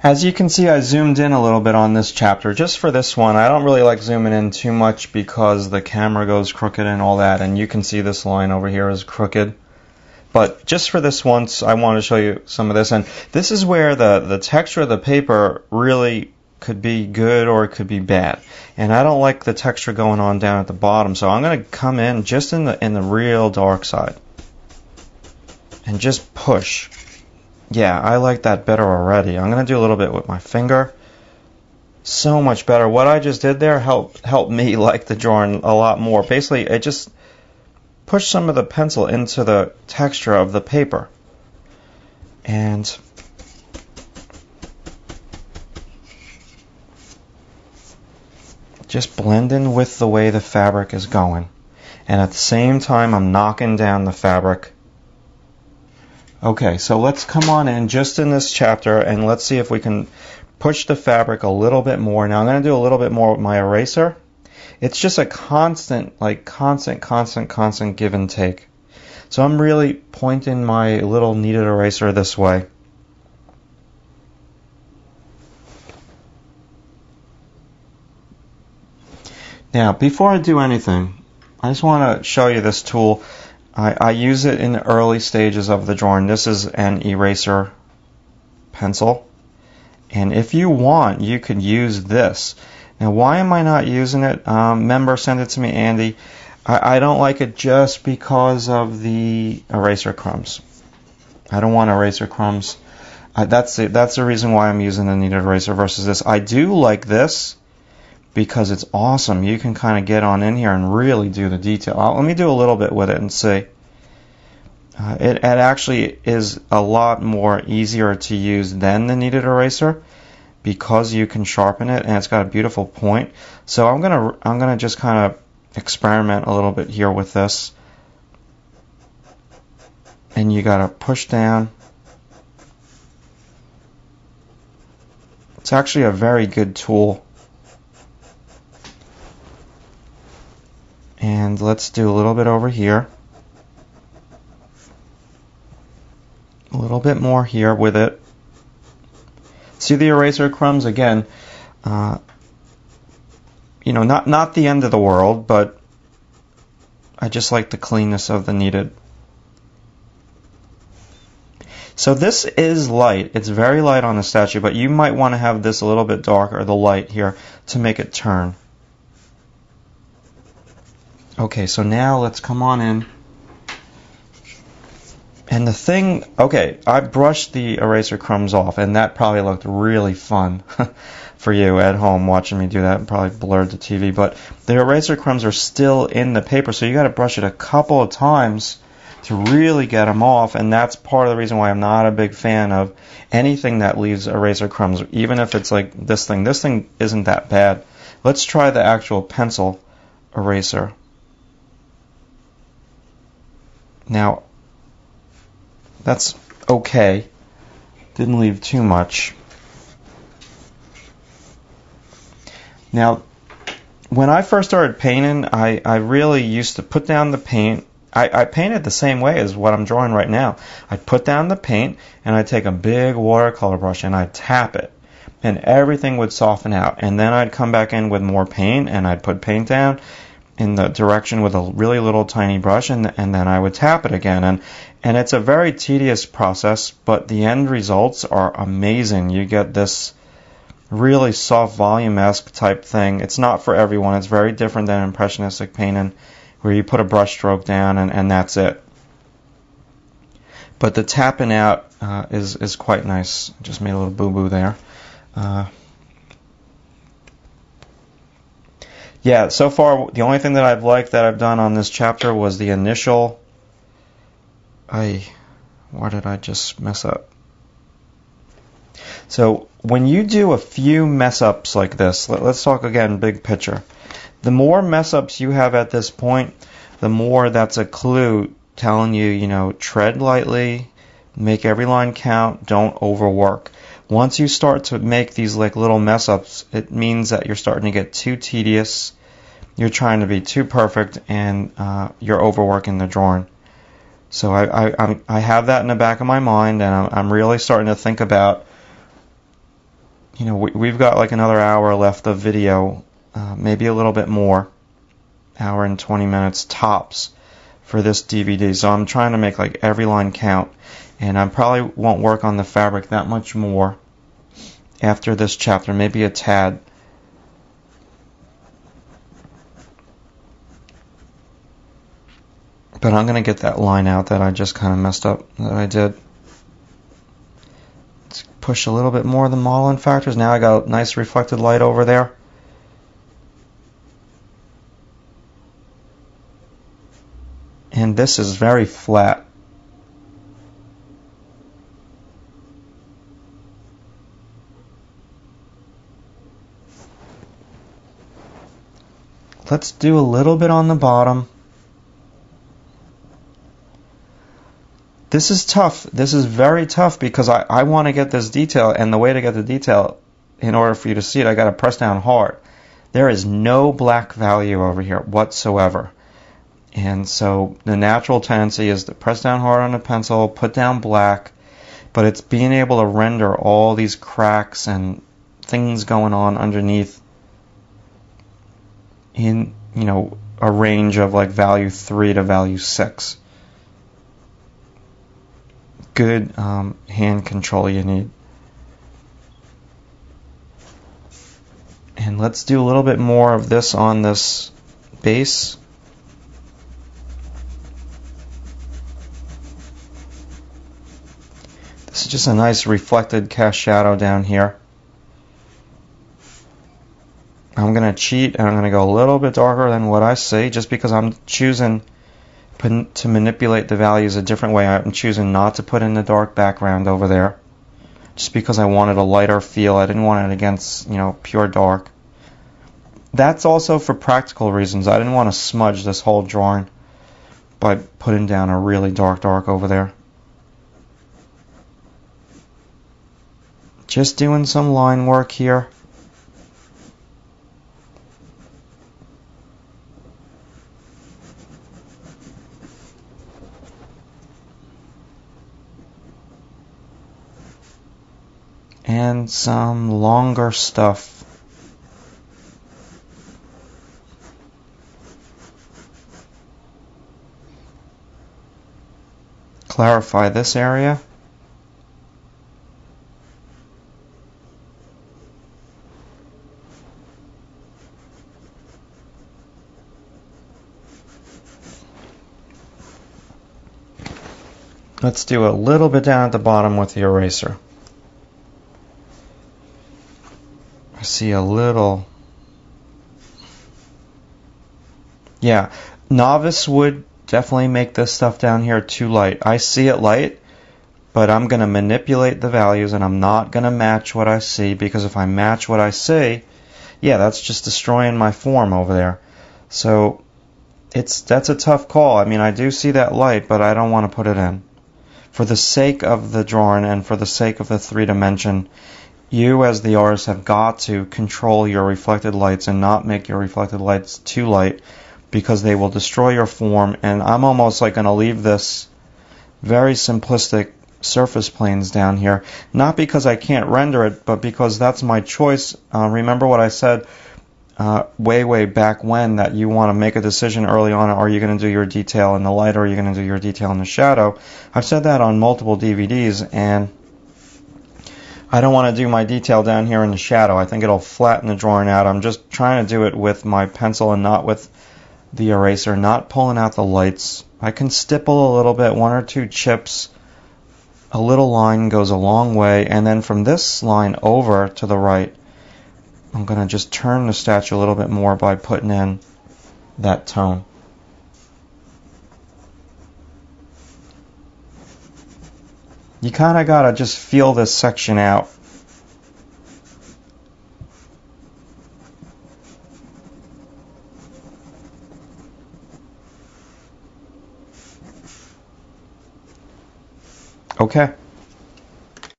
As you can see, I zoomed in a little bit on this chapter. Just for this one, I don't really like zooming in too much because the camera goes crooked and all that, and you can see this line over here is crooked. But just for this once, I want to show you some of this. And this is where the texture of the paper really could be good or it could be bad. And I don't like the texture going on down at the bottom, so I'm going to come in just in the real dark side and just push. Yeah, I like that better already. I'm going to do a little bit with my finger. So much better. What I just did there helped me like the drawing a lot more. Basically, it just pushed some of the pencil into the texture of the paper. And just blend in with the way the fabric is going. And at the same time, I'm knocking down the fabric. Okay, so let's come on in just in this chapter and let's see if we can push the fabric a little bit more. Now I'm going to do a little bit more with my eraser. It's just a constant give and take. So I'm really pointing my little kneaded eraser this way. Now, before I do anything, I just want to show you this tool. I use it in the early stages of the drawing. This is an eraser pencil. And if you want, you could use this. Now, why am I not using it? Member sent it to me, Andy. I don't like it just because of the eraser crumbs. I don't want eraser crumbs. That's the reason why I'm using the kneaded eraser versus this. I do like this because it's awesome. You can kind of get on in here and really do the detail. Let me do a little bit with it and see. It actually is a lot more easier to use than the kneaded eraser because you can sharpen it and it's got a beautiful point. So I'm gonna just kind of experiment a little bit here with this. And you gotta push down. It's actually a very good tool. And let's do a little bit over here. A little bit more here with it. See the eraser crumbs again. You know, not the end of the world, but I just like the cleanness of the kneaded. So this is light. It's very light on the statue, but you might want to have this a little bit darker, the light here, to make it turn. Okay, so now let's come on in. And the thing, okay, I brushed the eraser crumbs off, and that probably looked really fun for you at home watching me do that. Probably blurred the TV, but the eraser crumbs are still in the paper, so you got to brush it a couple of times to really get them off, and that's part of the reason why I'm not a big fan of anything that leaves eraser crumbs, even if it's like this thing. This thing isn't that bad. Let's try the actual pencil eraser. Now, that's okay. Didn't leave too much. Now, when I first started painting, I really used to put down the paint. I painted the same way as what I'm drawing right now. I'd put down the paint, and I'd take a big watercolor brush, and I'd tap it. And everything would soften out. And then I'd come back in with more paint, and I'd put paint down in the direction with a really little tiny brush, and then I would tap it again. And it's a very tedious process, but the end results are amazing. You get this really soft volume-esque type thing. It's not for everyone. It's very different than impressionistic painting, where you put a brush stroke down and that's it. But the tapping out is quite nice. Just made a little boo-boo there. Yeah, so far the only thing that I've liked that I've done on this chapter was the initial. Why did I just mess up? So when you do a few mess ups like this, let's talk again big picture. The more mess ups you have at this point, the more that's a clue telling you, you know, tread lightly, make every line count, don't overwork. Once you start to make these like little mess ups, it means that you're starting to get too tedious, you're trying to be too perfect, and you're overworking the drawing. So I have that in the back of my mind, and I'm really starting to think about you know, we've got like another hour left of video, maybe a little bit more, hour and 20 minutes tops for this DVD. So I'm trying to make like every line count, and I probably won't work on the fabric that much more after this chapter, maybe a tad. But I'm going to get that line out that I just kind of messed up that I did. Let's push a little bit more of the modeling factors. Now I got a nice reflected light over there. And this is very flat. Let's do a little bit on the bottom. This is tough. This is very tough because I want to get this detail, and the way to get the detail, in order for you to see it, I got to press down hard. There is no black value over here whatsoever. And so the natural tendency is to press down hard on the pencil, put down black, but it's being able to render all these cracks and things going on underneath in, you know, a range of like value 3 to value 6. Good hand control you need. And let's do a little bit more of this on this base. This is just a nice reflected cast shadow down here. I'm going to cheat and I'm going to go a little bit darker than what I see, just because I'm choosing to manipulate the values a different way. I'm choosing not to put in the dark background over there, just because I wanted a lighter feel. I didn't want it against, you know, pure dark. That's also for practical reasons. I didn't want to smudge this whole drawing by putting down a really dark over there. Just doing some line work here. And some longer stuff. Clarify this area. Let's do a little bit down at the bottom with the eraser. I see a little. Yeah, novice would definitely make this stuff down here too light. I see it light, but I'm going to manipulate the values and I'm not going to match what I see, because if I match what I see, yeah, that's just destroying my form over there. So that's a tough call. I mean, I do see that light, but I don't want to put it in. For the sake of the drawing and for the sake of the 3-dimension, you as the artist have got to control your reflected lights and not make your reflected lights too light, because they will destroy your form. And I'm almost like going to leave this very simplistic surface planes down here, not because I can't render it, but because that's my choice. Remember what I said way back when, that you want to make a decision early on. Are you going to do your detail in the light, or are you going to do your detail in the shadow? I've said that on multiple DVDs, and I don't want to do my detail down here in the shadow. I think it'll flatten the drawing out. I'm just trying to do it with my pencil and not with the eraser, not pulling out the lights. I can stipple a little bit, 1 or 2 chips. A little line goes a long way, and then from this line over to the right, I'm going to just turn the statue a little bit more by putting in that tone. You kind of got to just feel this section out. Okay.